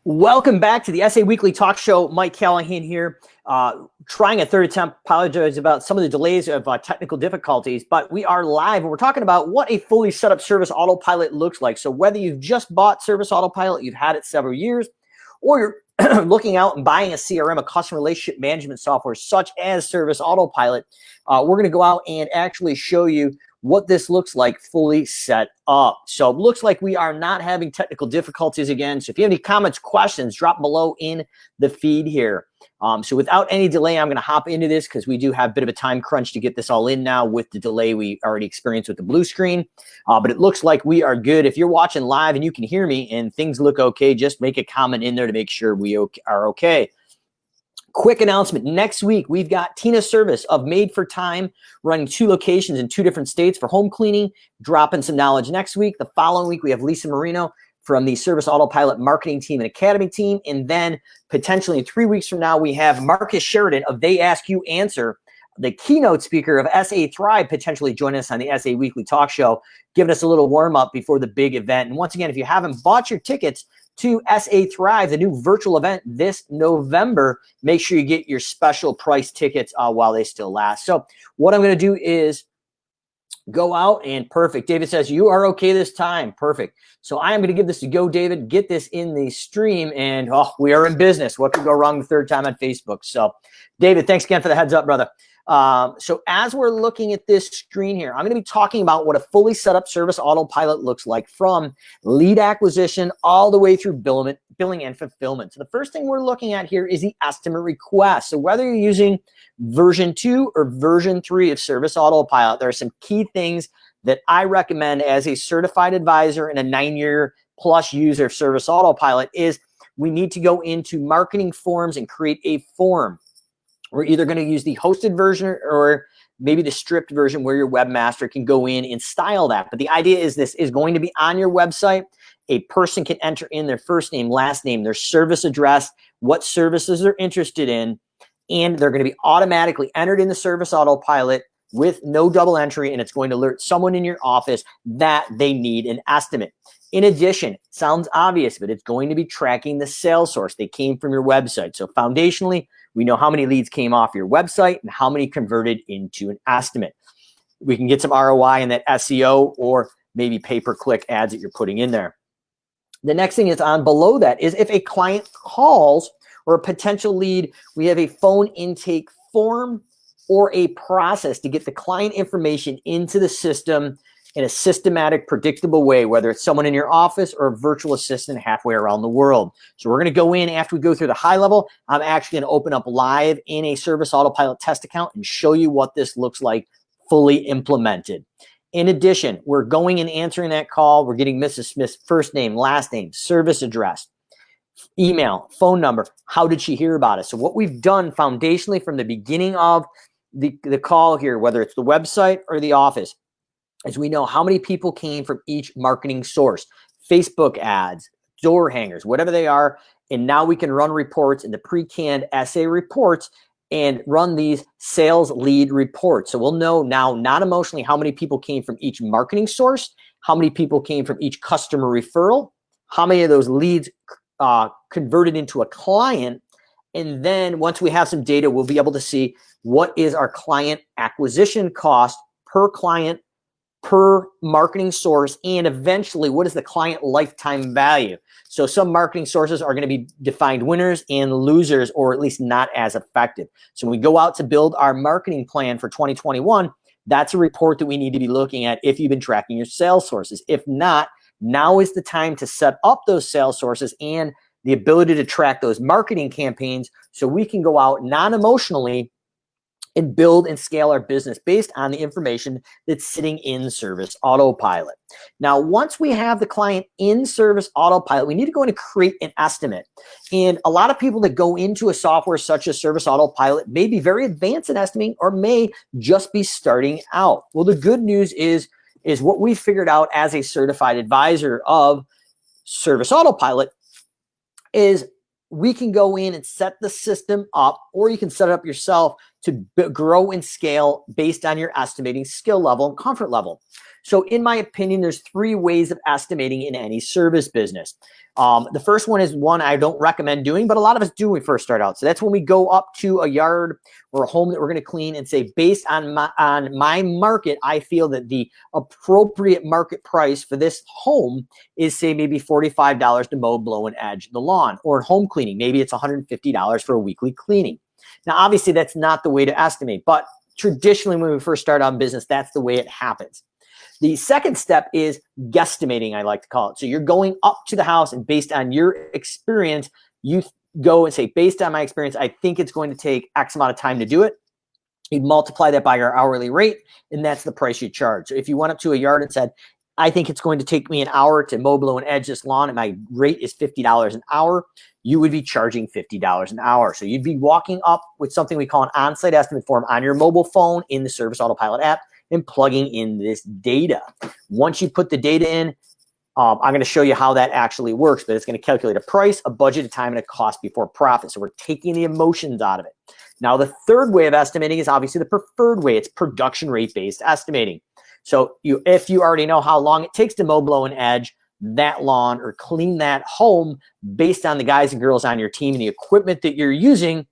Welcome back to the SA Weekly Talk Show. Mike Callahan here, trying a third attempt. Apologize about some of the delays of technical difficulties, but we are live and we're talking about what a fully set up Service Autopilot looks like. So whether you've just bought Service Autopilot, you've had it several years, or you're looking out and buying a CRM, a customer relationship management software such as Service Autopilot, we're going to go out and actually show you what this looks like fully set up. So it looks like we are not having technical difficulties again. So if you have any comments, questions, drop below in the feed here. So without any delay, I'm going to hop into this because we do have a bit of a time crunch to get this all in now with the delay we already experienced with the blue screen. But it looks like we are good. If you're watching live and you can hear me and things look okay, just make a comment in there to make sure we are okay. Quick announcement. Next week, we've got Tina Service of Made for Time running 2 locations in 2 different states for home cleaning, dropping some knowledge next week. The following week, we have Lisa Marino from the Service Autopilot marketing team and academy team. And then potentially in 3 weeks from now, we have Marcus Sheridan of They Ask You Answer, the keynote speaker of SA Thrive, potentially joining us on the SA Weekly Talk Show, giving us a little warm up before the big event. And once again, if you haven't bought your tickets to SA Thrive, the new virtual event this November, make sure you get your special price tickets while they still last. So what I'm going to do is go out and perfect. David says, you are okay this time. Perfect. So I am going to give this a go, David, get this in the stream, and we are in business. What could go wrong the third time on Facebook? So David, thanks again for the heads up, brother. So as we're looking at this screen here, I'm going to be talking about what a fully set up Service Autopilot looks like from lead acquisition all the way through billing and fulfillment. So the first thing we're looking at here is the estimate request. So whether you're using version 2 or version 3 of Service Autopilot, there are some key things that I recommend as a certified advisor and a 9-year plus user of Service Autopilot is we need to go into marketing forms and create a form. We're either going to use the hosted version or maybe the stripped version where your webmaster can go in and style that. But the idea is this is going to be on your website. A person can enter in their first name, last name, their service address, what services they're interested in, and they're going to be automatically entered in the Service Autopilot with no double entry, and it's going to alert someone in your office that they need an estimate. In addition, sounds obvious, but it's going to be tracking the sales source. They came from your website. So foundationally, we know how many leads came off your website and how many converted into an estimate. We can get some ROI in that SEO or maybe pay-per-click ads that you're putting in there. The next thing is on below that is if a client calls or a potential lead, we have a phone intake form or a process to get the client information into the system in a systematic, predictable way, whether it's someone in your office or a virtual assistant halfway around the world. So we're going to go in after we go through the high level. I'm actually going to open up live in a Service Autopilot test account and show you what this looks like fully implemented. In addition, we're going and answering that call. We're getting Mrs. Smith's first name, last name, service address, email, phone number. How did she hear about us? So what we've done foundationally from the beginning of the call here, whether it's the website or the office, is we know how many people came from each marketing source, Facebook ads, door hangers, whatever they are. And now we can run reports in the pre-canned SA reports and run these sales lead reports. So we'll know now, not emotionally, how many people came from each marketing source, how many people came from each customer referral, how many of those leads converted into a client. And then once we have some data, we'll be able to see what is our client acquisition cost per client, per marketing source, and eventually what is the client lifetime value. So some marketing sources are going to be defined winners and losers, or at least not as effective. So when we go out to build our marketing plan for 2021, that's a report that we need to be looking at if you've been tracking your sales sources. If not, now is the time to set up those sales sources and the ability to track those marketing campaigns so we can go out non-emotionally and build and scale our business based on the information that's sitting in Service Autopilot. Now, once we have the client in Service Autopilot, we need to go in and create an estimate. And a lot of people that go into a software such as Service Autopilot may be very advanced in estimating or may just be starting out. Well, the good news is what we figured out as a certified advisor of Service Autopilot is we can go in and set the system up, or you can set it up yourself to grow and scale based on your estimating skill level and comfort level. So in my opinion, there's 3 ways of estimating in any service business. The first one is one I don't recommend doing, but a lot of us do when we first start out. So that's when we go up to a yard or a home that we're going to clean and say, based on my market, I feel that the appropriate market price for this home is, say, maybe $45 to mow, blow, and edge the lawn. Or home cleaning, maybe it's $150 for a weekly cleaning. Now, obviously, that's not the way to estimate, but traditionally, when we first start out in business, that's the way it happens. The second step is guesstimating, I like to call it. So you're going up to the house, and based on your experience, you go and say, based on my experience, I think it's going to take X amount of time to do it. You multiply that by your hourly rate, and that's the price you charge. So if you went up to a yard and said, I think it's going to take me an hour to mow, blow, and edge this lawn, and my rate is $50 an hour, you would be charging $50 an hour. So you'd be walking up with something we call an on-site estimate form on your mobile phone in the Service Autopilot app and plugging in this data. Once you put the data in, I'm going to show you how that actually works, but it's going to calculate a price, a budget, a time, and a cost before profit. So we're taking the emotions out of it. Now, the third way of estimating is obviously the preferred way. It's production rate-based estimating. So if you already know how long it takes to mow, blow, and edge that lawn or clean that home based on the guys and girls on your team and the equipment that you're using,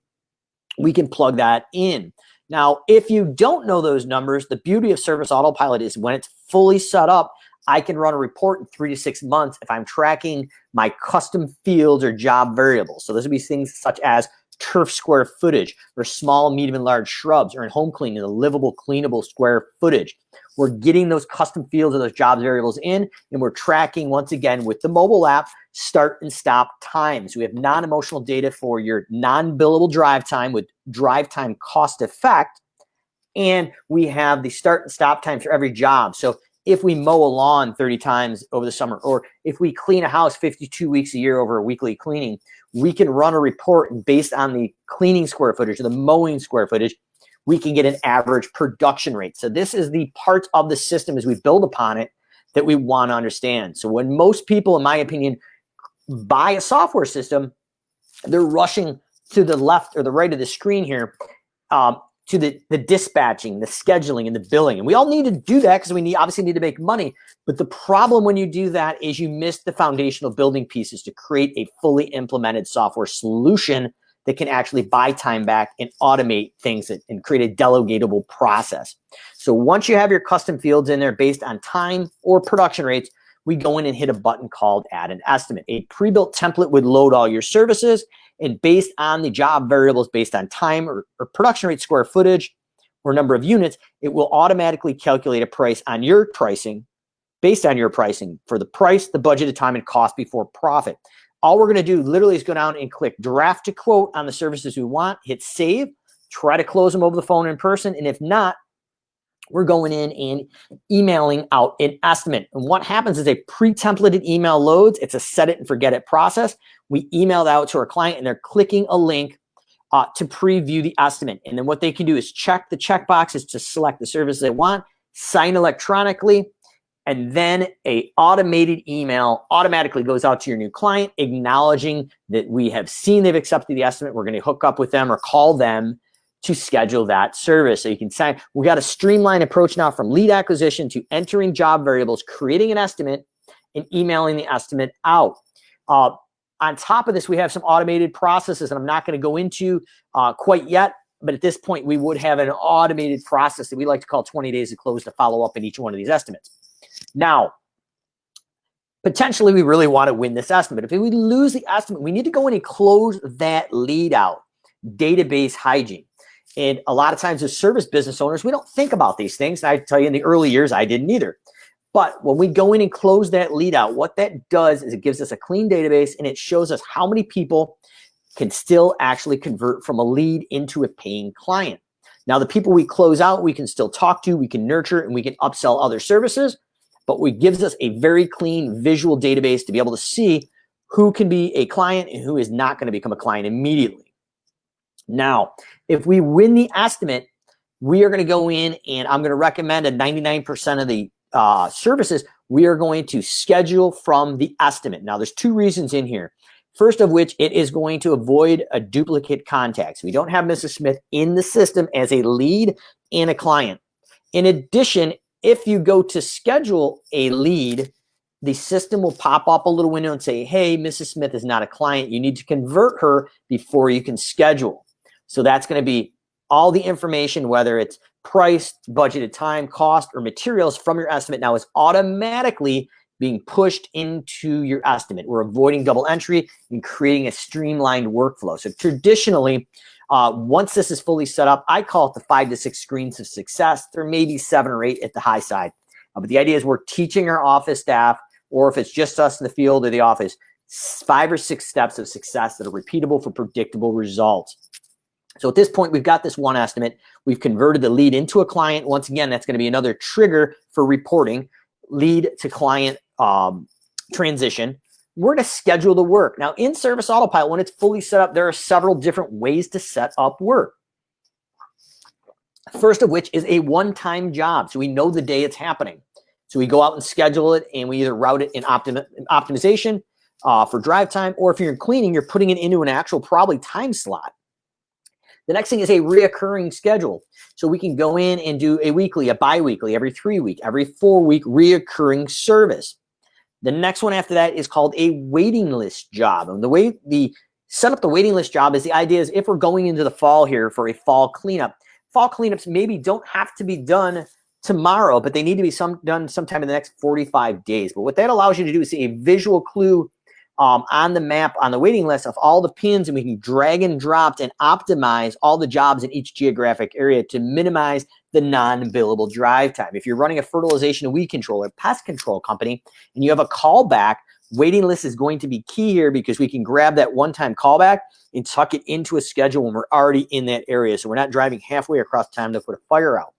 we can plug that in. Now, if you don't know those numbers, the beauty of Service Autopilot is when it's fully set up, I can run a report in 3 to 6 months if I'm tracking my custom fields or job variables. So those would be things such as turf square footage or small, medium, and large shrubs, or in home cleaning, the livable, cleanable square footage. We're getting those custom fields or those job variables in, and we're tracking, once again, with the mobile app, start and stop times. We have non-emotional data for your non-billable drive time with drive time cost effect, and we have the start and stop times for every job. So if we mow a lawn 30 times over the summer, or if we clean a house 52 weeks a year over a weekly cleaning, we can run a report, and based on the cleaning square footage or the mowing square footage, we can get an average production rate. So this is the part of the system as we build upon it that we want to understand. So when most people, in my opinion, buy a software system, they're rushing to the left or the right of the screen here to the dispatching, the scheduling, and the billing. And we all need to do that because we obviously need to make money. But the problem when you do that is you miss the foundational building pieces to create a fully implemented software solution that can actually buy time back and automate things and create a delegatable process. So once you have your custom fields in there based on time or production rates, we go in and hit a button called Add an Estimate. A pre-built template would load all your services, and based on the job variables, based on time or production rate, square footage, or number of units, it will automatically calculate a price on your pricing, based on your pricing for the price, the budgeted time, and cost before profit. All we're going to do literally is go down and click draft to quote on the services we want, hit save, try to close them over the phone in person, and if not, we're going in and emailing out an estimate. And what happens is a pre-templated email loads. It's a set it and forget it process. We email that out to our client, and they're clicking a link to preview the estimate. And then what they can do is check the checkboxes to select the service they want, sign electronically, and then a automated email automatically goes out to your new client acknowledging that we have seen they've accepted the estimate. We're going to hook up with them or call them to schedule that service. So you can sign. We got a streamlined approach now from lead acquisition to entering job variables, creating an estimate, and emailing the estimate out. On top of this, we have some automated processes, and I'm not going to go into quite yet, but at this point, we would have an automated process that we like to call 20 days to close to follow up in each one of these estimates. Now, potentially, we really want to win this estimate. If we lose the estimate, we need to go in and close that lead out. Database hygiene. And a lot of times as service business owners, we don't think about these things. I tell you, in the early years, I didn't either. But when we go in and close that lead out, what that does is it gives us a clean database, and it shows us how many people can still actually convert from a lead into a paying client. Now, the people we close out, we can still talk to, we can nurture, and we can upsell other services, but it gives us a very clean visual database to be able to see who can be a client and who is not going to become a client immediately. Now, if we win the estimate, we are going to go in, and I'm going to recommend at 99% of the services, we are going to schedule from the estimate. Now, there's two reasons in here. First of which, it is going to avoid a duplicate contact. So we don't have Mrs. Smith in the system as a lead and a client. In addition, if you go to schedule a lead, the system will pop up a little window and say, hey, Mrs. Smith is not a client. You need to convert her before you can schedule. So that's going to be all the information, whether it's price, budgeted time, cost, or materials from your estimate now is automatically being pushed into your estimate. We're avoiding double entry and creating a streamlined workflow. So traditionally, once this is fully set up, I call it the 5 to 6 screens of success. There may be 7 or 8 at the high side. But the idea is we're teaching our office staff, or if it's just us in the field or the office, 5 or 6 steps of success that are repeatable for predictable results. So at this point, we've got this one estimate. We've converted the lead into a client. Once again, that's going to be another trigger for reporting, lead to client transition. We're going to schedule the work. Now, in Service Autopilot, when it's fully set up, there are several different ways to set up work. First of which is a one-time job. So we know the day it's happening. So we go out and schedule it, and we either route it in optimization for drive time, or if you're in cleaning, you're putting it into an actual probably time slot. The next thing is a reoccurring schedule. So we can go in and do a weekly, a bi-weekly, every 3 week, every 4 week reoccurring service. The next one after that is called a waiting list job. And the way the set up the waiting list job is, the idea is if we're going into the fall here for a fall cleanup, fall cleanups maybe don't have to be done tomorrow, but they need to be done sometime in the next 45 days. But what that allows you to do is see a visual clue on the map, on the waiting list of all the pins, and we can drag and drop and optimize all the jobs in each geographic area to minimize the non-billable drive time. If you're running a fertilization and weed control or pest control company and you have a callback, waiting list is going to be key here, because we can grab that one-time callback and tuck it into a schedule when we're already in that area. So we're not driving halfway across time to put a fire out.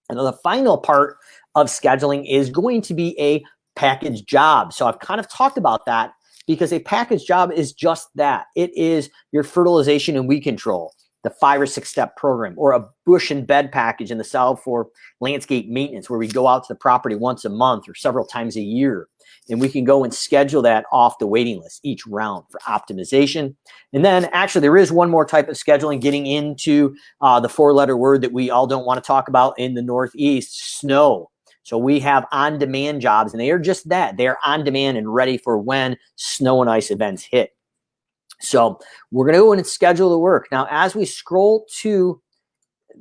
And then the final part of scheduling is going to be a package job. So I've kind of talked about that, because a package job is just that. It is your fertilization and weed control, the 5 or 6 step program, or a bush and bed package in the South for landscape maintenance, where we go out to the property once a month or several times a year. And we can go and schedule that off the waiting list each round for optimization. And then actually there is one more type of scheduling, getting into the 4-letter word that we all don't want to talk about in the Northeast, snow. So we have on-demand jobs, and they are just that. They are on demand and ready for when snow and ice events hit. So we're going to go in and schedule the work. Now, as we scroll to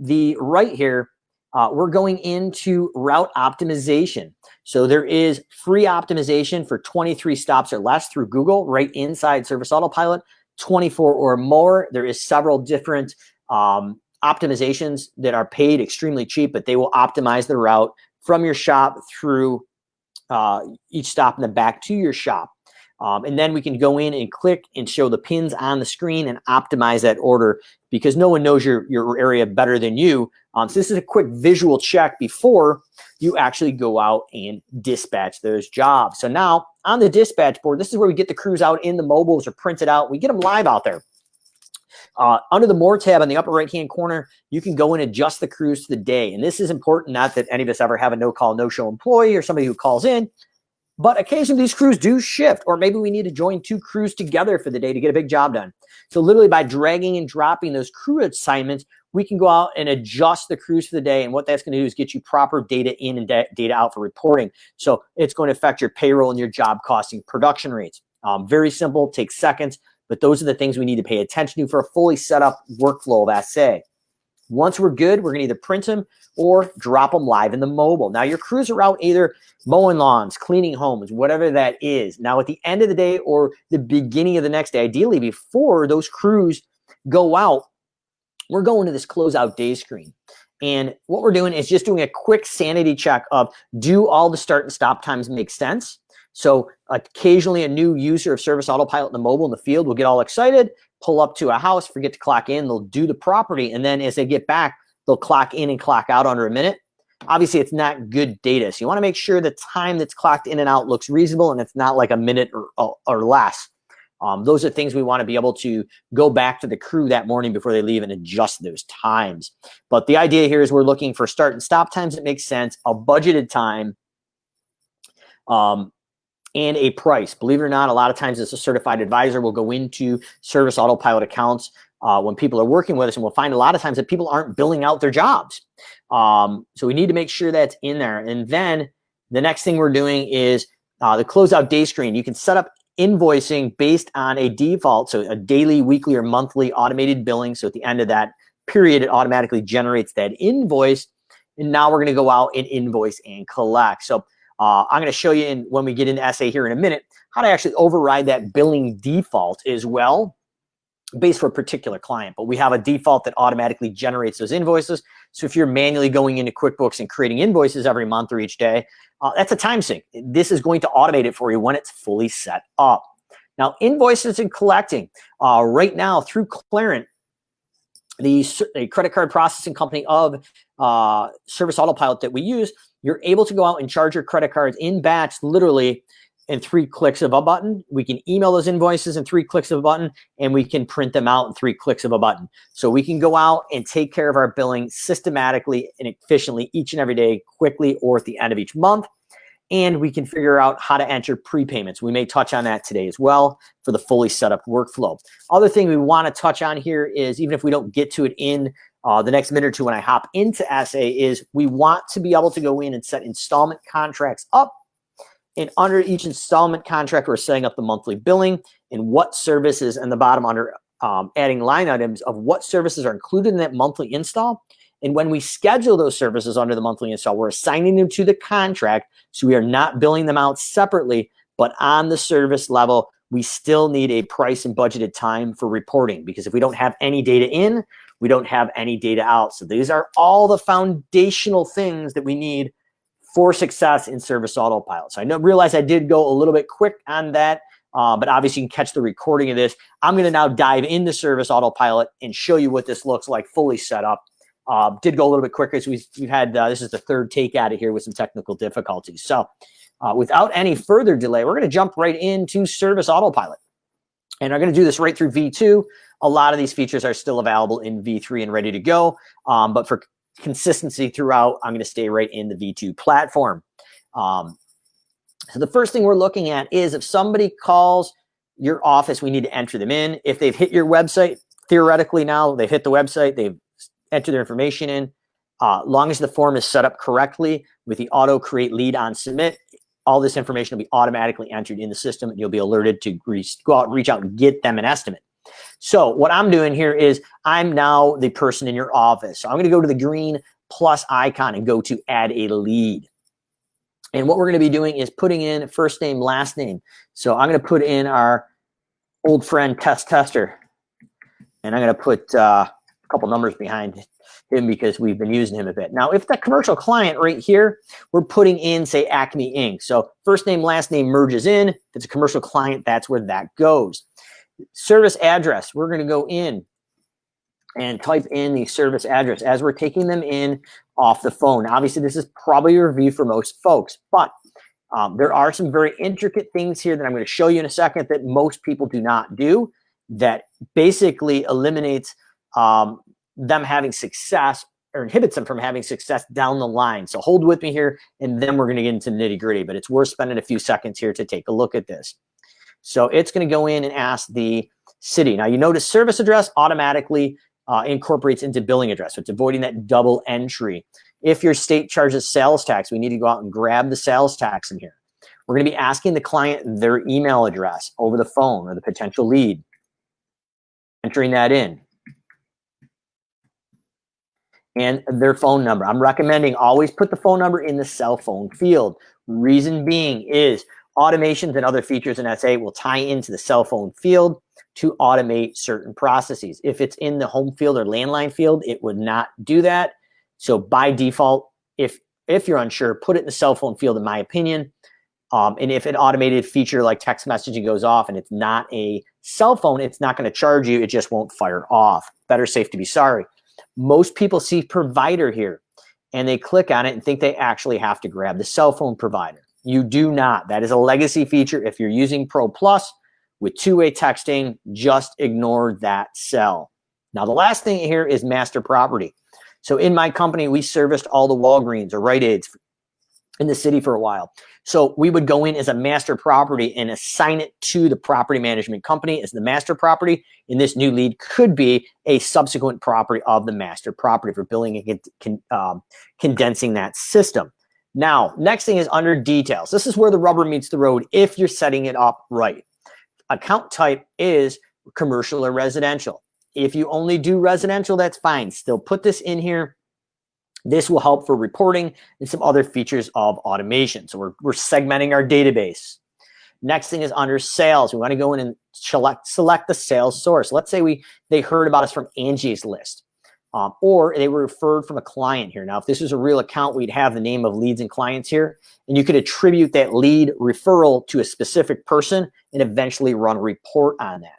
the right here, we're going into route optimization. So there is free optimization for 23 stops or less through Google right inside Service Autopilot, 24 or more. There is several different optimizations that are paid extremely cheap, but they will optimize the route from your shop through each stop in the back to your shop. And then we can go in and click and show the pins on the screen and optimize that order, because no one knows your area better than you. So this is a quick visual check before you actually go out and dispatch those jobs. So now on the dispatch board, this is where we get the crews out in the mobiles or printed out. We get them live out there. Under the More tab on the upper right-hand corner, you can go and adjust the crews to the day. And this is important, not that any of us ever have a no-call, no-show employee or somebody who calls in, but occasionally these crews do shift, or maybe we need to join 2 crews together for the day to get a big job done. So literally by dragging and dropping those crew assignments, we can go out and adjust the crews for the day. And what that's going to do is get you proper data in and data out for reporting. So it's going to affect your payroll and your job costing production rates. Very simple, takes seconds. But those are the things we need to pay attention to for a fully set up workflow of SA. Once we're good, we're going to either print them or drop them live in the mobile. Now, your crews are out either mowing lawns, cleaning homes, whatever that is. Now, at the end of the day or the beginning of the next day, ideally before those crews go out, we're going to this closeout day screen. And what we're doing is just doing a quick sanity check of, do all the start and stop times make sense? So occasionally a new user of Service Autopilot in the mobile in the field will get all excited, pull up to a house, forget to clock in, they'll do the property, and then as they get back, they'll clock in and clock out under a minute. Obviously, it's not good data. So you want to make sure the time that's clocked in and out looks reasonable, and it's not like a minute or less. Those are things we want to be able to go back to the crew that morning before they leave and adjust those times. But the idea here is we're looking for start and stop times that make sense, a budgeted time, and a price. Believe it or not, a lot of times as a certified advisor, we'll go into service autopilot accounts when people are working with us, and we'll find a lot of times that people aren't billing out their jobs. So we need to make sure that's in there. And then the next thing we're doing is the closeout day screen. You can set up invoicing based on a default, so a daily, weekly, or monthly automated billing. So at the end of that period, it automatically generates that invoice. And now we're going to go out and invoice and collect. So I'm going to show you when we get into SA here in a minute how to actually override that billing default as well, based for a particular client. But we have a default that automatically generates those invoices. So if you're manually going into QuickBooks and creating invoices every month or each day, that's a time sink. This is going to automate it for you when it's fully set up. Now, invoices and collecting. Right now through Clarent, the credit card processing company of Service Autopilot that we use, you're able to go out and charge your credit cards in batch, literally in 3 clicks of a button. We can email those invoices in 3 clicks of a button, and we can print them out in 3 clicks of a button. So we can go out and take care of our billing systematically and efficiently each and every day, quickly, or at the end of each month. And we can figure out how to enter prepayments. We may touch on that today as well for the fully set up workflow. Other thing we want to touch on here is, even if we don't get to it in the next minute or two when I hop into SA, is we want to be able to go in and set installment contracts up. And under each installment contract, we're setting up the monthly billing and what services, and the bottom under adding line items of what services are included in that monthly install. And when we schedule those services under the monthly install, we're assigning them to the contract. So we are not billing them out separately, but on the service level, we still need a price and budgeted time for reporting, because if we don't have any data in, we don't have any data out. So these are all the foundational things that we need for success in Service Autopilot. So realize I did go a little bit quick on that, but obviously you can catch the recording of this. I'm going to now dive into Service Autopilot and show you what this looks like fully set up. Did go a little bit quicker, so we've had, this is the third take at it here with some technical difficulties. So without any further delay, we're going to jump right into Service Autopilot. And I'm going to do this right through V2. A lot of these features are still available in V3 and ready to go. But for consistency throughout, I'm going to stay right in the V2 platform. So the first thing we're looking at is if somebody calls your office, we need to enter them in. If they've hit your website, theoretically now they've hit the website, they've entered their information in. Long as the form is set up correctly with the auto create lead on submit, all this information will be automatically entered in the system, and you'll be alerted to go out, reach out, and get them an estimate. So what I'm doing here is I'm now the person in your office. So I'm going to go to the green plus icon and go to add a lead. And what we're going to be doing is putting in first name, last name. So I'm going to put in our old friend tester. And I'm going to put a couple numbers behind him because we've been using him a bit. Now, if the commercial client right here, we're putting in, say, Acme Inc. So first name, last name merges in. If it's a commercial client, that's where that goes. Service address, we're going to go in and type in the service address as we're taking them in off the phone. Obviously, this is probably a review for most folks, but there are some very intricate things here that I'm going to show you in a second that most people do not do, that basically eliminates them having success or inhibits them from having success down the line. So hold with me here, and then we're going to get into nitty gritty, but it's worth spending a few seconds here to take a look at this. So it's going to go in and ask the city. Now you notice service address automatically incorporates into billing address. So it's avoiding that double entry. If your state charges sales tax, we need to go out and grab the sales tax in here. We're going to be asking the client their email address over the phone, or the potential lead, entering that in, and their phone number. I'm recommending always put the phone number in the cell phone field. Reason being is automations and other features in SA will tie into the cell phone field to automate certain processes. If it's in the home field or landline field, it would not do that. So by default, if you're unsure, put it in the cell phone field, in my opinion. And if an automated feature like text messaging goes off and it's not a cell phone, it's not going to charge you. It just won't fire off. Better safe to be sorry. Most people see provider here and they click on it and think they actually have to grab the cell phone provider. You do not. That is a legacy feature. If you're using Pro Plus with two-way texting, just ignore that cell. Now, the last thing here is master property. So in my company, we serviced all the Walgreens or Rite Aids in the city for a while. So we would go in as a master property and assign it to the property management company as the master property. And this new lead could be a subsequent property of the master property for billing and condensing that system. Now, next thing is under details. This is where the rubber meets the road if you're setting it up right. Account type is commercial or residential. If you only do residential, that's fine. Still put this in here. This will help for reporting and some other features of automation. So we're segmenting our database. Next thing is under sales. We want to go in and select the sales source. Let's say they heard about us from Angie's list, or they were referred from a client here. Now, if this was a real account, we'd have the name of leads and clients here, and you could attribute that lead referral to a specific person and eventually run a report on that.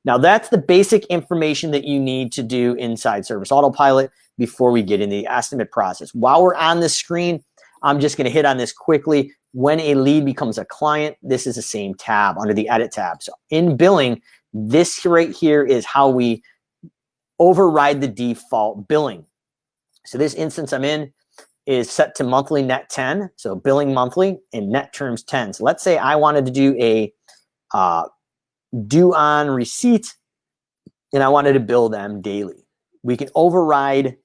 Now, that's the basic information that you need to do inside Service Autopilot before we get into the estimate process. While we're on this screen, I'm just going to hit on this quickly. When a lead becomes a client, this is the same tab under the Edit tab. So in billing, this right here is how we override the default billing. So this instance I'm in is set to monthly net 10, so billing monthly, and net terms 10. So let's say I wanted to do a due on receipt, and I wanted to bill them daily. We can override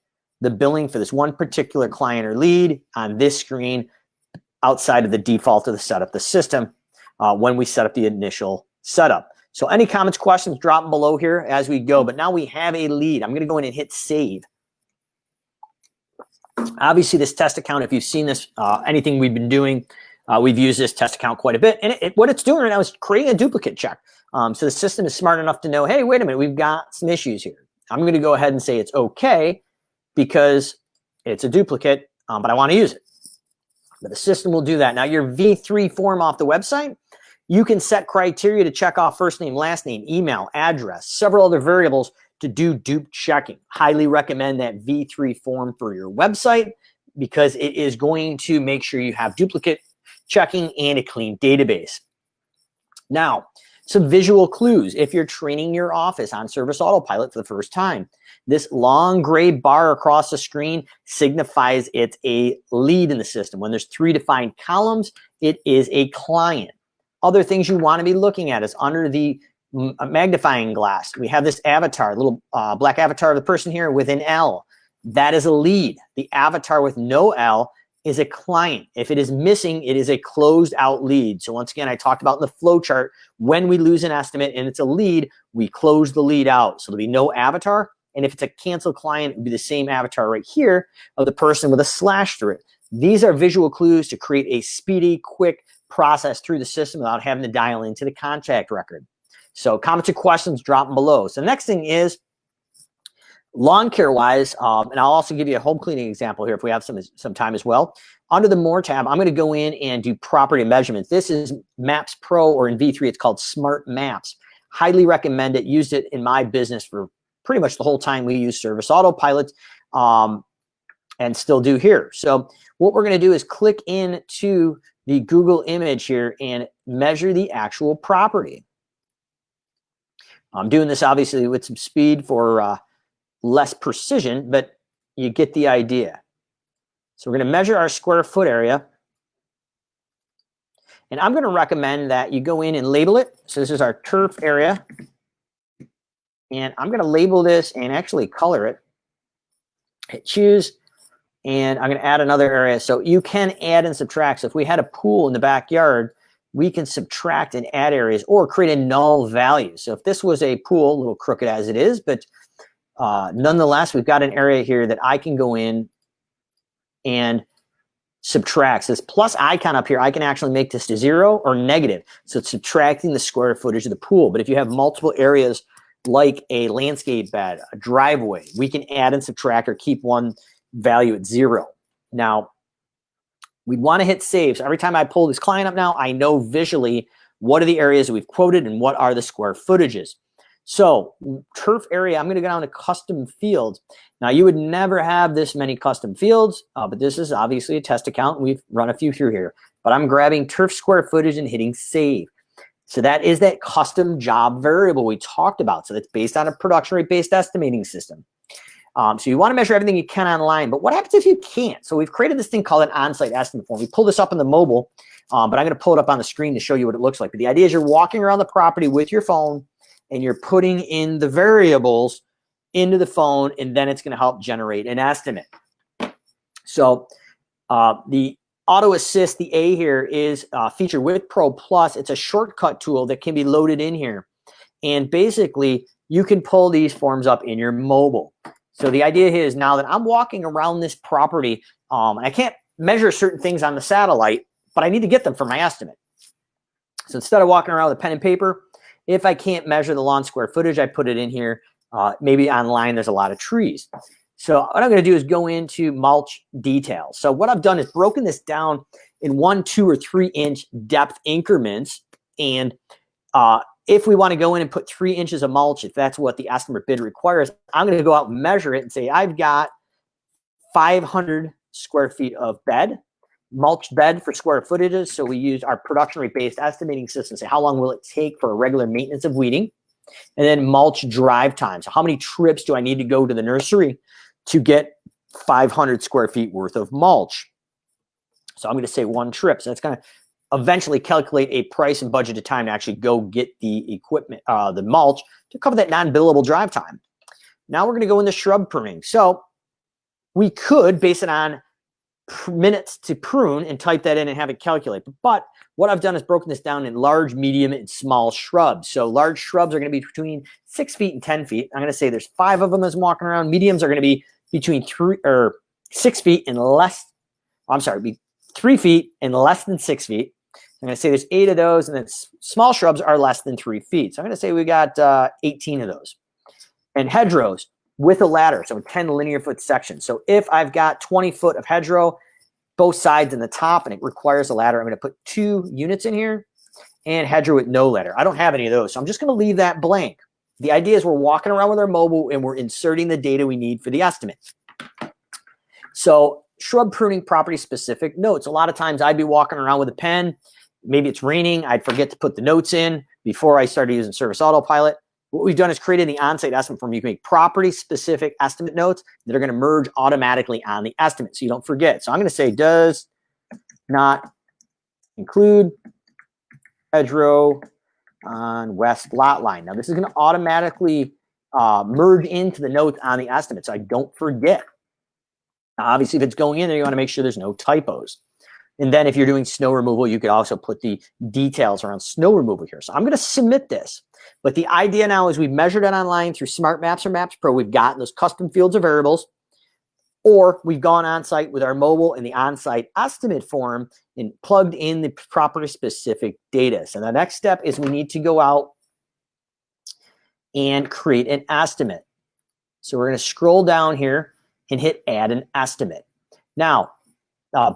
the billing for this one particular client or lead on this screen outside of the default of the setup the system when we set up the initial setup. So any comments, questions, drop them below here as we go. But now we have a lead. I'm going to go in and hit save. Obviously, this test account, if you've seen this, anything we've been doing, we've used this test account quite a bit. And what it's doing right now is creating a duplicate check. So the system is smart enough to know, hey, wait a minute, we've got some issues here. I'm going to go ahead and say it's okay because it's a duplicate, but I want to use it. But the system will do that. Now, your V3 form off the website, you can set criteria to check off first name, last name, email, address, several other variables to do dupe checking. Highly recommend that V3 form for your website because it is going to make sure you have duplicate checking and a clean database. Now, some visual clues if you're training your office on Service Autopilot for the first time. This long gray bar across the screen signifies it's a lead in the system. When there's 3 defined columns, it is a client. Other things you want to be looking at is under the magnifying glass. We have this avatar, little black avatar of the person here with an L. That is a lead. The avatar with no L is a client. If it is missing, it is a closed out lead. So once again, I talked about in the flow chart, when we lose an estimate and it's a lead, we close the lead out. So there'll be no avatar. And if it's a canceled client, it would be the same avatar right here of the person with a slash through it. These are visual clues to create a speedy, quick process through the system without having to dial into the contact record. So comments or questions, drop them below. So the next thing is lawn care wise, and I'll also give you a home cleaning example here if we have some time as well. Under the More tab, I'm going to go in and do property measurements. This is Maps Pro, or in V3, it's called Smart Maps. Highly recommend it. Used it in my business for pretty much the whole time we use Service Autopilot, and still do here. So what we're going to do is click into the Google image here and measure the actual property. I'm doing this obviously with some speed for less precision, but you get the idea. So we're going to measure our square foot area. And I'm going to recommend that you go in and label it. So this is our turf area. And I'm going to label this and actually color it. Hit choose. And I'm going to add another area. So you can add and subtract. So if we had a pool in the backyard, we can subtract and add areas or create a null value. So if this was a pool, a little crooked as it is, but nonetheless, we've got an area here that I can go in and subtract. So this plus icon up here, I can actually make this to 0 or negative. So it's subtracting the square footage of the pool. But if you have multiple areas like a landscape bed, a driveway, we can add and subtract or keep one value at 0. Now, we'd want to hit save. So every time I pull this client up now, I know visually what are the areas that we've quoted and what are the square footages. So turf area, I'm going to go down to custom fields. Now, you would never have this many custom fields, but this is obviously a test account. We've run a few through here, but I'm grabbing turf square footage and hitting save. So that is that custom job variable we talked about. So that's based on a production rate based estimating system. So you want to measure everything you can online, but what happens if you can't? So we've created this thing called an on-site estimate form. We pull this up on the mobile, but I'm going to pull it up on the screen to show you what it looks like. But the idea is you're walking around the property with your phone and you're putting in the variables into the phone, and then it's going to help generate an estimate. So the Auto Assist, the A here, is featured with Pro Plus. It's a shortcut tool that can be loaded in here. And basically, you can pull these forms up in your mobile. So the idea here is now that I'm walking around this property, I can't measure certain things on the satellite, but I need to get them for my estimate. So instead of walking around with a pen and paper, if I can't measure the lawn square footage, I put it in here. Maybe online there's a lot of trees. So what I'm going to do is go into mulch details. So what I've done is broken this down in 1, 2, or 3 inch depth increments. And if we want to go in and put 3 inches of mulch, if that's what the estimate bid requires, I'm going to go out and measure it and say, I've got 500 square feet of bed, mulch bed for square footages. So we use our production rate based estimating system. Say, how long will it take for a regular maintenance of weeding? And then mulch drive time. So how many trips do I need to go to the nursery to get 500 square feet worth of mulch? So I'm going to say 1 trip. So that's going to eventually calculate a price and budget of time to actually go get the equipment, the mulch, to cover that non-billable drive time. Now we're going to go into shrub pruning. So we could base it on minutes to prune and type that in and have it calculate. But what I've done is broken this down in large, medium, and small shrubs. So large shrubs are going to be between 6 feet and 10 feet. I'm going to say there's 5 of them as I'm walking around. Mediums are going to be between 6 feet and less. I'm sorry, be 3 feet and less than 6 feet. I'm going to say there's 8 of those, and then small shrubs are less than 3 feet. So I'm going to say we got 18 of those. And hedgerows with a ladder, so 10 linear foot sections. So if I've got 20 foot of hedgerow, both sides and the top, and it requires a ladder, I'm going to put 2 units in here, and hedgerow with no ladder. I don't have any of those, so I'm just going to leave that blank. The idea is we're walking around with our mobile, and we're inserting the data we need for the estimate. So shrub pruning property specific notes. A lot of times I'd be walking around with a pen. Maybe it's raining. I'd forget to put the notes in before I started using Service Autopilot. What we've done is created the on-site estimate form. You can make property-specific estimate notes that are going to merge automatically on the estimate so you don't forget. So I'm going to say does not include hedgerow on west lot line. Now, this is going to automatically merge into the notes on the estimate so I don't forget. Now, obviously, if it's going in there, you want to make sure there's no typos. And then if you're doing snow removal, you could also put the details around snow removal here. So I'm going to submit this. But the idea now is we've measured it online through Smart Maps or Maps Pro. We've gotten those custom fields of variables, or we've gone on site with our mobile and the on-site estimate form and plugged in the property specific data. So the next step is we need to go out and create an estimate. So we're going to scroll down here and hit add an estimate. Now,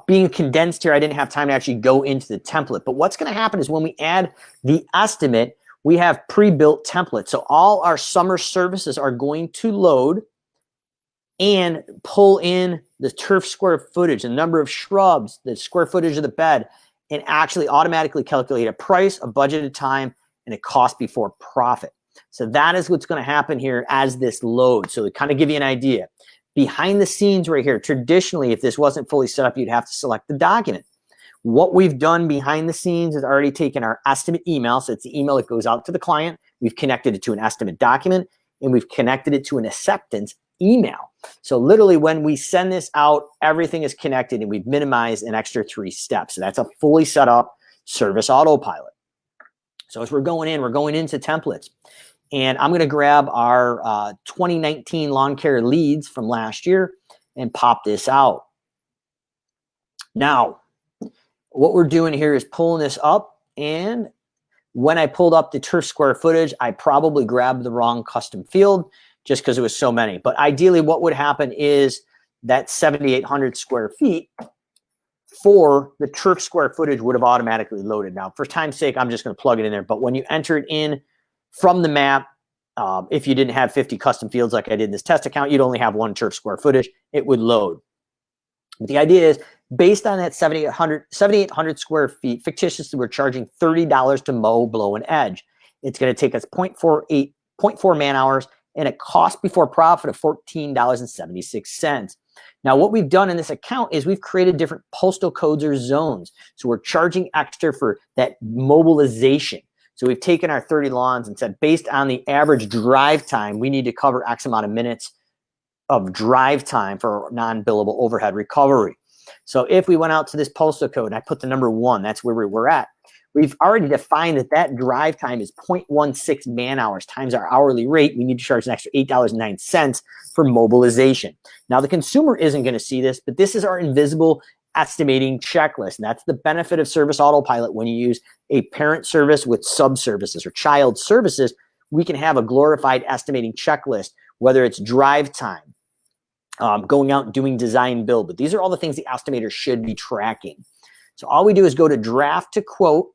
being condensed here, I didn't have time to actually go into the template. But what's going to happen is when we add the estimate, we have pre-built templates. So all our summer services are going to load and pull in the turf square footage, the number of shrubs, the square footage of the bed, and actually automatically calculate a price, a budgeted time, and a cost before profit. So that is what's going to happen here as this loads. So to kind of give you an idea, behind the scenes right here, traditionally, if this wasn't fully set up, you'd have to select the document. What we've done behind the scenes is already taken our estimate email. So it's the email that goes out to the client. We've connected it to an estimate document, and we've connected it to an acceptance email. So literally when we send this out, everything is connected, and we've minimized an extra 3 steps. So that's a fully set up Service Autopilot. So as we're going into templates. And I'm going to grab our 2019 lawn care leads from last year and pop this out. Now, what we're doing here is pulling this up. And when I pulled up the turf square footage, I probably grabbed the wrong custom field just because it was so many. But ideally, what would happen is that 7,800 square feet for the turf square footage would have automatically loaded. Now, for time's sake, I'm just going to plug it in there. But when you enter it in from the map, if you didn't have 50 custom fields like I did in this test account, you'd only have 1 turf square footage. It would load. But the idea is, based on that 7,800 square feet, fictitiously, we're charging $30 to mow, blow, and edge. It's going to take us 0.4 man hours and a cost before profit of $14.76. Now, what we've done in this account is we've created different postal codes or zones. So we're charging extra for that mobilization. So we've taken our 30 lawns and said, based on the average drive time, we need to cover X amount of minutes of drive time for non-billable overhead recovery. So if we went out to this postal code and I put the number 1, that's where we're at. We've already defined that that drive time is 0.16 man hours times our hourly rate. We need to charge an extra $8.09 for mobilization. Now, the consumer isn't going to see this, but this is our invisible estimating checklist. And that's the benefit of Service Autopilot. When you use a parent service with sub-services or child services, we can have a glorified estimating checklist, whether it's drive time, going out and doing design build. But these are all the things the estimator should be tracking. So all we do is go to draft to quote,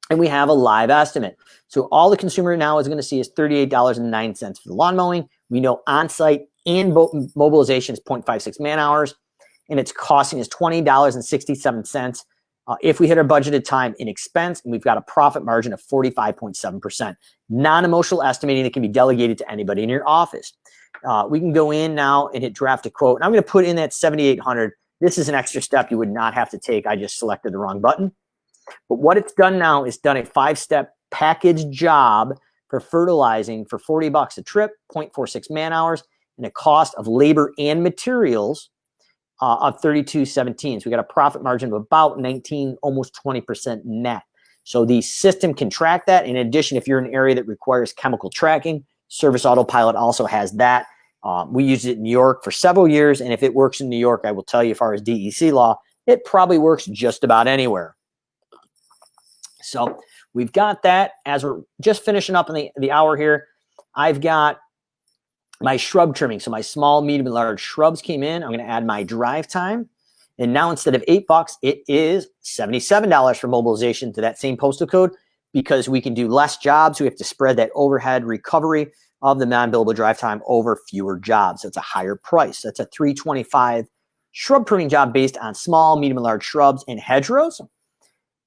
and we have a live estimate. So all the consumer now is going to see is $38.09 for the lawn mowing. We know on-site and mobilization is 0.56 man hours, and it's costing us $20.67 if we hit our budgeted time in expense, and we've got a profit margin of 45.7%. Non-emotional estimating that can be delegated to anybody in your office. We can go in now and hit draft to quote, and I'm going to put in that 7,800. This is an extra step you would not have to take. I just selected the wrong button. But what it's done now is done a 5-step package job for fertilizing for $40 a trip, 0.46 man hours, and a cost of labor and materials of $32.17. So we got a profit margin of about 19, almost 20% net. So the system can track that. In addition, if you're in an area that requires chemical tracking, Service Autopilot also has that. We used it in New York for several years, and if it works in New York, I will tell you, as far as DEC law, it probably works just about anywhere. So we've got that. As we're just finishing up in the hour here, I've got my shrub trimming. So my small, medium, and large shrubs came in. I'm going to add my drive time. And now instead of $8, it is $77 for mobilization to that same postal code, because we can do less jobs. We have to spread that overhead recovery of the non-billable drive time over fewer jobs. So it's a higher price. That's a $325 shrub pruning job based on small, medium, and large shrubs and hedgerows.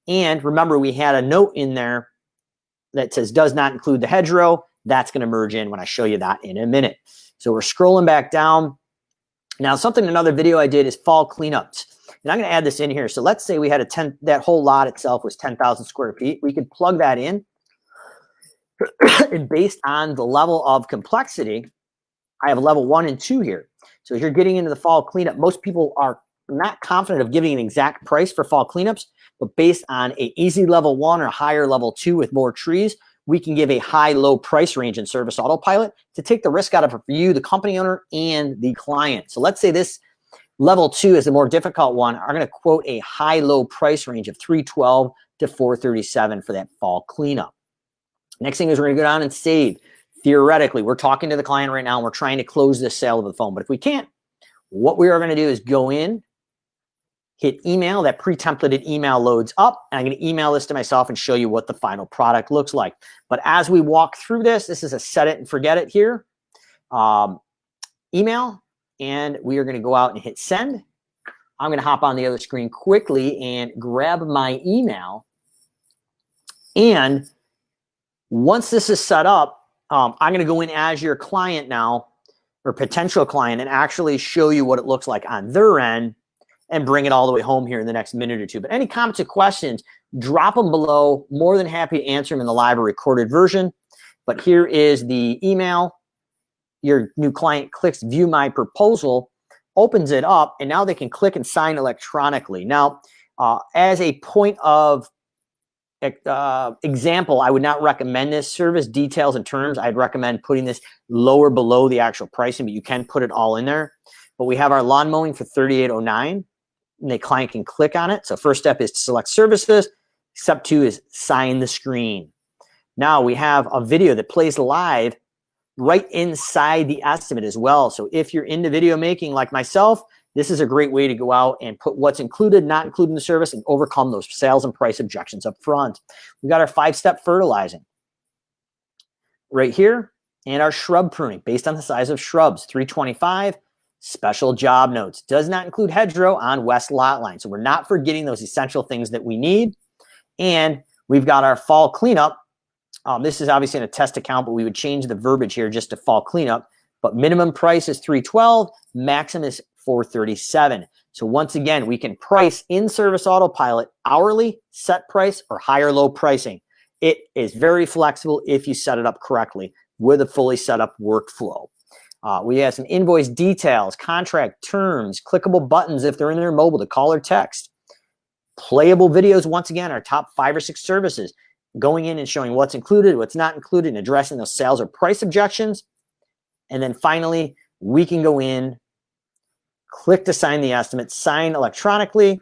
And remember, we had a note in there that says does not include the hedgerow. That's going to merge in when I show you that in a minute. So we're scrolling back down. Now, another video I did is fall cleanups. And I'm going to add this in here. So let's say we had that whole lot itself was 10,000 square feet. We could plug that in. And based on the level of complexity, I have level 1 and 2 here. So as you're getting into the fall cleanup, most people are not confident of giving an exact price for fall cleanups, but based on a easy level 1 or higher level 2 with more trees, we can give a high-low price range in Service Autopilot to take the risk out of it for you, the company owner, and the client. So let's say this level 2 is the more difficult one. I'm going to quote a high-low price range of $312 to $437 for that fall cleanup. Next thing is we're going to go down and save. Theoretically, we're talking to the client right now, and we're trying to close this sale over the phone. But if we can't, what we are going to do is go in, hit email. That pre-templated email loads up, and I'm going to email this to myself and show you what the final product looks like. But as we walk through this is a set it and forget it here. Email, and we are going to go out and hit send. I'm going to hop on the other screen quickly and grab my email. And once this is set up, I'm going to go in as your client now, or potential client, and actually show you what it looks like on their end and bring it all the way home here in the next minute or two. But any comments or questions, drop them below. More than happy to answer them in the live or recorded version. But here is the email. Your new client clicks view my proposal, opens it up, and now they can click and sign electronically. Now, as a point of example, I would not recommend this. Service details and terms, I'd recommend putting this lower below the actual pricing, but you can put it all in there. But we have our lawn mowing for $38.09, and the client can click on it. So first step is to select services. Step 2 is sign the screen. Now we have a video that plays live right inside the estimate as well. So if you're into video making like myself, this is a great way to go out and put what's included, not included in the service, and overcome those sales and price objections up front. We've got our 5-step fertilizing right here, and our shrub pruning based on the size of shrubs, $325. Special job notes does not include hedgerow on west lot line. So we're not forgetting those essential things that we need. And we've got our fall cleanup This is obviously in a test account, but we would change the verbiage here just to fall cleanup. But minimum price is $312, maximum is $437. So once again, we can price in Service Autopilot hourly, set price, or high or low pricing. It is very flexible if you set it up correctly with a fully set up workflow. We have some invoice details, contract terms, clickable buttons if they're in their mobile to call or text. Playable videos, once again, our top 5 or 6 services, going in and showing what's included, what's not included, and addressing those sales or price objections. And then finally, we can go in, click to sign the estimate, sign electronically,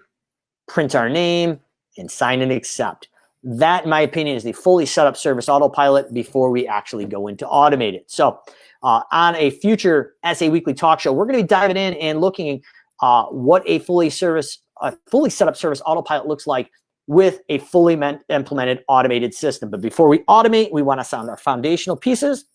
print our name, and sign and accept. That, in my opinion, is the fully set up Service Autopilot before we actually go into automate it. So on a future SA Weekly Talk Show, we're going to be diving in and looking what a fully set up Service Autopilot looks like with a fully implemented automated system. But before we automate, we want to sound our foundational pieces.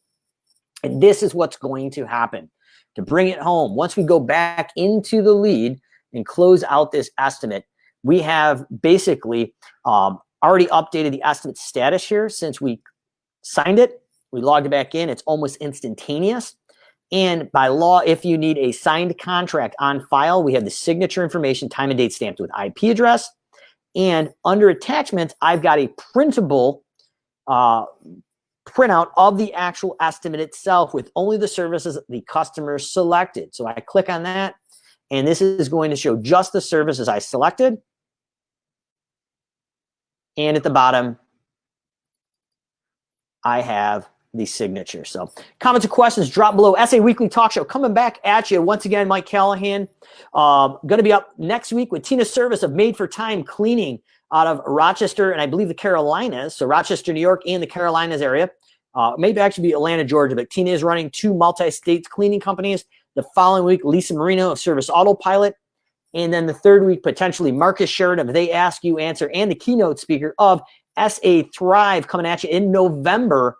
And this is what's going to happen. To bring it home, once we go back into the lead and close out this estimate, we have basically already updated the estimate status here since we signed it. We logged it back in. It's almost instantaneous. And by law, if you need a signed contract on file, we have the signature information, time and date stamped with IP address. And under attachments, I've got a printable printout of the actual estimate itself with only the services the customer selected. So I click on that, and this is going to show just the services I selected. And at the bottom, I have the signature. So comments or questions, drop below. SA Weekly Talk Show coming back at you. Once again, Mike Callahan. Going to be up next week with Tina Service of Made for Time Cleaning out of Rochester and I believe the Carolinas. So Rochester, New York and the Carolinas area. Maybe actually be Atlanta, Georgia, but Tina is running 2 multi-state cleaning companies. The following week, Lisa Marino of Service Autopilot. And then the third week, potentially Marcus Sheridan of They Ask You Answer and the keynote speaker of SA Thrive coming at you in November.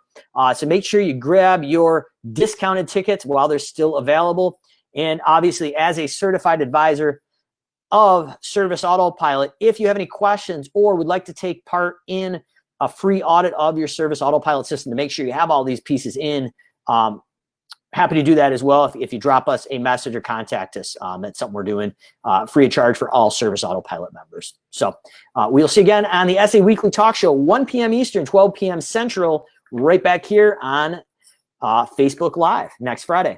So make sure you grab your discounted tickets while they're still available. And obviously, as a certified advisor of Service Autopilot, if you have any questions or would like to take part in a free audit of your Service Autopilot system to make sure you have all these pieces in, happy to do that as well if you drop us a message or contact us. That's something we're doing free of charge for all Service Autopilot members. So we'll see you again on the SA Weekly Talk Show, 1 p.m. Eastern, 12 p.m. Central, right back here on Facebook Live next Friday.